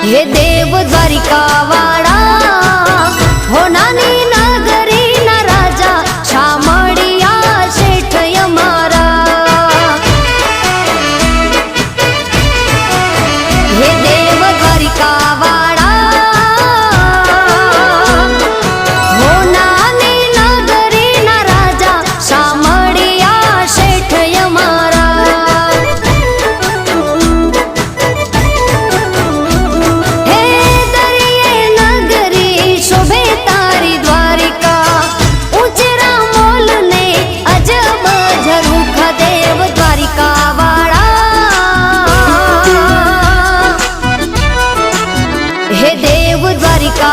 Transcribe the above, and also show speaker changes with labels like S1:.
S1: हे देव द्वारिका वाळा हो नानी नगरी ना राजा शामळिया शेठ यमारा। हे देव द्वारिका वाळा हो नानी नगरी ना राजा शामळिया शेठ यमारा। हे देव द्वारिका